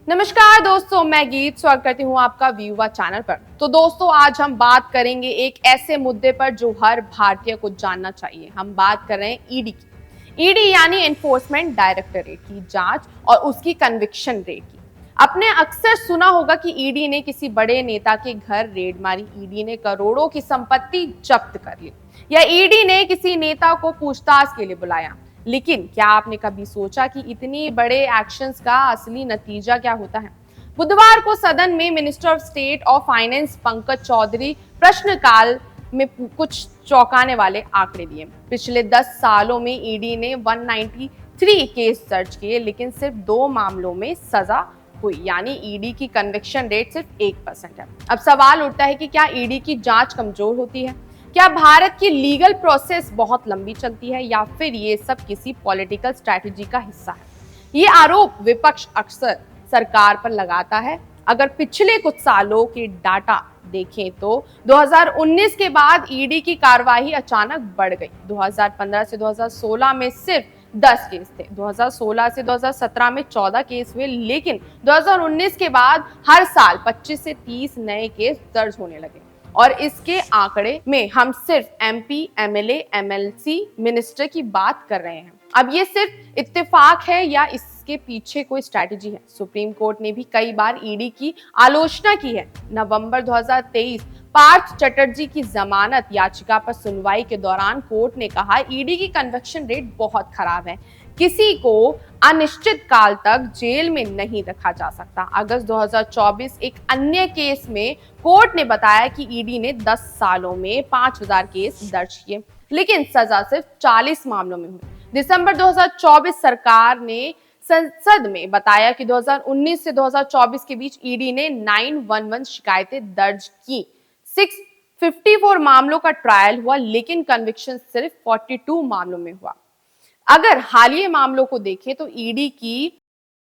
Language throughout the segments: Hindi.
नमस्कार दोस्तों, मैं गीत स्वागत करती हूँ आपका व्यूवा चैनल पर। तो दोस्तों, आज हम बात करेंगे एक ऐसे मुद्दे पर जो हर भारतीय को जानना चाहिए। हम बात कर रहे हैं ईडी की। ईडी यानी एनफोर्समेंट डायरेक्टरेट की जांच और उसकी कन्विक्शन रेट की। आपने अक्सर सुना होगा कि ईडी ने किसी बड़े नेता के घर रेड मारी, ईडी ने करोड़ों की संपत्ति जब्त कर ली, या ईडी ने किसी नेता को पूछताछ के लिए बुलाया। लेकिन क्या आपने कभी सोचा कि इतनी बड़े एक्शंस का असली नतीजा क्या होता है? बुधवार को सदन में minister of state of finance Pankaj Chaudhary प्रश्नकाल में कुछ चौंकाने वाले आंकड़े दिए। पिछले 10 सालों में ईडी ने 193 केस दर्ज किए, लेकिन सिर्फ 2 मामलों में सजा हुई, यानी ईडी की कन्विक्शन रेट सिर्फ 1% है। अब सवाल उठता है कि क्या ईडी की जांच कमजोर होती है? क्या भारत की लीगल प्रोसेस बहुत लंबी चलती है, या फिर ये सब किसी पॉलिटिकल स्ट्रैटेजी का हिस्सा है? ये आरोप विपक्ष अक्सर सरकार पर लगाता है। अगर पिछले कुछ सालों के डाटा देखें तो 2019 के बाद ईडी की कार्रवाई अचानक बढ़ गई। 2015 से 2016 में सिर्फ 10 केस थे, 2016 से 2017 में 14 केस हुए, लेकिन 2019 के बाद हर साल 25 से 30 नए केस दर्ज होने लगे। और इसके आंकड़े में हम सिर्फ एमपी, एमएलए, एमएलसी, मिनिस्टर की बात कर रहे हैं। अब ये सिर्फ इत्तेफाक है या इसके पीछे कोई स्ट्रैटेजी है? सुप्रीम कोर्ट ने भी कई बार ईडी की आलोचना की है। नवंबर 2023 पार्थ चटर्जी की जमानत याचिका पर सुनवाई के दौरान कोर्ट ने कहा ईडी की कन्विक्शन रेट बहुत खराब है, किसी को अनिश्चित काल तक जेल में नहीं रखा जा सकता। अगस्त 2024 एक अन्य केस में कोर्ट ने बताया कि ईडी ने 10 सालों में 5000 केस दर्ज किए, लेकिन सजा सिर्फ 40 मामलों में हुई। दिसंबर 2024 सरकार ने संसद में बताया कि 2019 से 2024 के बीच ईडी ने 911 शिकायतें दर्ज की, 654 मामलों का ट्रायल हुआ, लेकिन कन्विक्शन सिर्फ 42 मामलों में हुआ। अगर हालिया मामलों को देखें तो ईडी की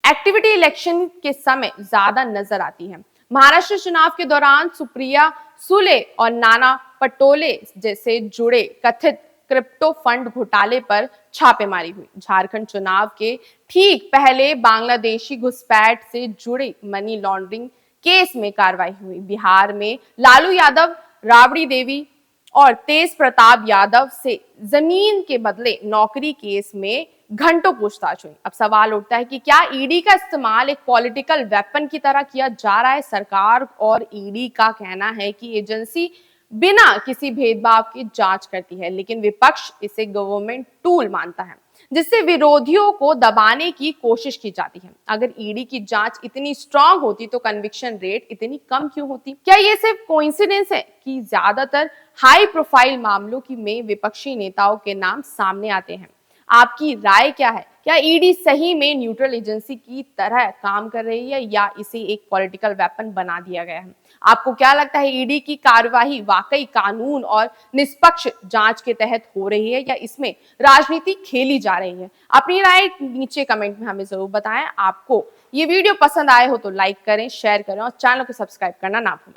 एक्टिविटी इलेक्शन के समय ज्यादा नजर आती है। महाराष्ट्र चुनाव के दौरान सुप्रिया सुले और नाना पटोले जैसे जुड़े कथित क्रिप्टो फंड घोटाले पर छापेमारी हुई। झारखंड चुनाव के ठीक पहले बांग्लादेशी घुसपैठ से जुड़े मनी लॉन्ड्रिंग केस में कार्रवाई हुई। बिहार में लालू यादव, राबड़ी देवी और तेज प्रताप यादव से जमीन के बदले नौकरी केस में घंटों पूछताछ हुई। अब सवाल उठता है कि क्या ईडी का इस्तेमाल एक पॉलिटिकल वेपन की तरह किया जा रहा है? सरकार और ईडी का कहना है कि एजेंसी बिना किसी भेदभाव की जांच करती है, लेकिन विपक्ष इसे गवर्नमेंट टूल मानता है जिससे विरोधियों को दबाने की कोशिश की जाती है। अगर ईडी की जांच इतनी स्ट्रांग होती तो कन्विक्शन रेट इतनी कम क्यों होती? क्या ये सिर्फ कोइंसिडेंस है कि ज्यादातर हाई प्रोफाइल मामलों की में विपक्षी नेताओं के नाम सामने आते हैं? आपकी राय क्या है? क्या ईडी सही में न्यूट्रल एजेंसी की तरह काम कर रही है, या इसे एक पॉलिटिकल वेपन बना दिया गया है? आपको क्या लगता है, ईडी की कार्यवाही वाकई कानून और निष्पक्ष जांच के तहत हो रही है, या इसमें राजनीति खेली जा रही है? अपनी राय नीचे कमेंट में हमें जरूर बताएं। आपको ये वीडियो पसंद आए हो तो लाइक करें, शेयर करें और चैनल को सब्सक्राइब करना ना भूलें।